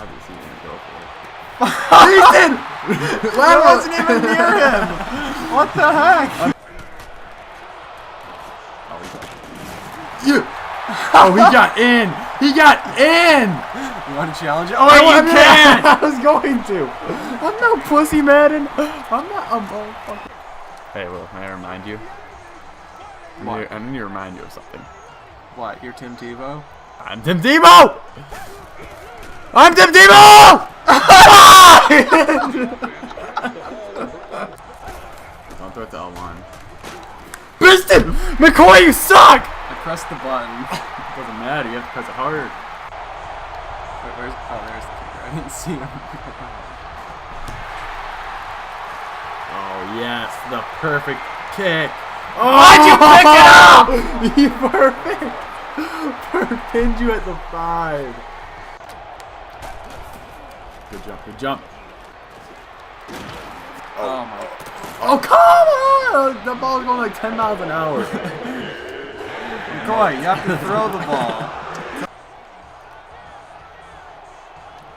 Obviously, you're gonna go for it. Ethan! I wasn't even near him. What the heck? Oh, he got in! He got in! You want to challenge it? Oh, wait, you can't! I was going to. I'm no pussy, Madden. I'm not a motherfucker. Hey, Will, may I remind you? What? I need to remind you of something. What? You're Tim Tebow? I'm Tim Tebow! I'm Tim Tebow! Don't throw it to L1. Piston! McCoy, you suck! I pressed the button. Doesn't matter, you have to press it hard. Wait, where's? Oh, there's the kicker. I didn't see him. Oh, yes, the perfect kick. Oh, why'd you pick it up? He perfect. Pinned you at the 5. Good jump, good jump. Oh my. Oh, come on! The ball's going like 10 miles an hour. McCoy, you have to throw the ball.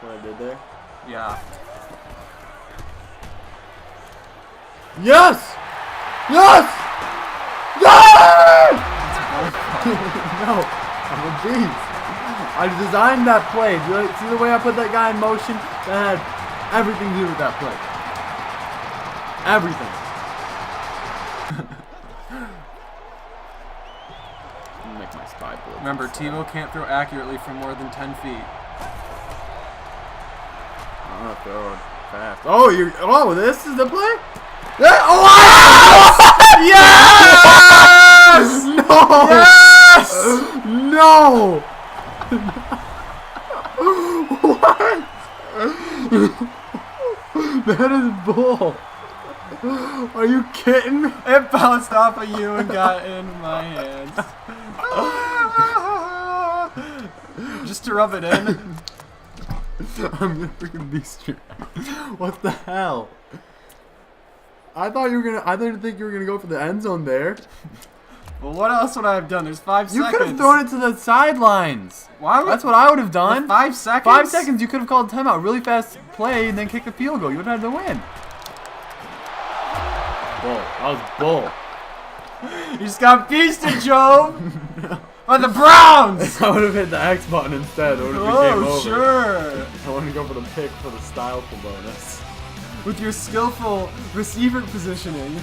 What I did there? Yeah. Yes! Yes! Yes! No, I'm a beast. I designed that play. See the way I put that guy in motion? That had everything to do with that play. Everything. Make my spy board. Remember, Tebow can't throw accurately from more than 10 feet. I'm gonna throw it fast. Oh, oh, this is the play? Yeah. Oh! Yes! No! Yes! No! What? That is bull. Are you kidding me? It bounced off of you and got in my hands. Just to rub it in. I'm gonna freaking beast you. What the hell? I didn't think you were gonna go for the end zone there. Well, what else would I have done? There's 5 You seconds. could have thrown it to the sidelines. Why would That's what I would have done. 5 seconds? 5 seconds, you could have called timeout, really fast play, and then kicked the field goal. You would have had the win. Bull. That was bull. You just got beasted, Joe! By the Browns! I would have hit the X button instead. It would have been game Oh, over. sure! I want to go for the pick for the style bonus. With your skillful receiver positioning.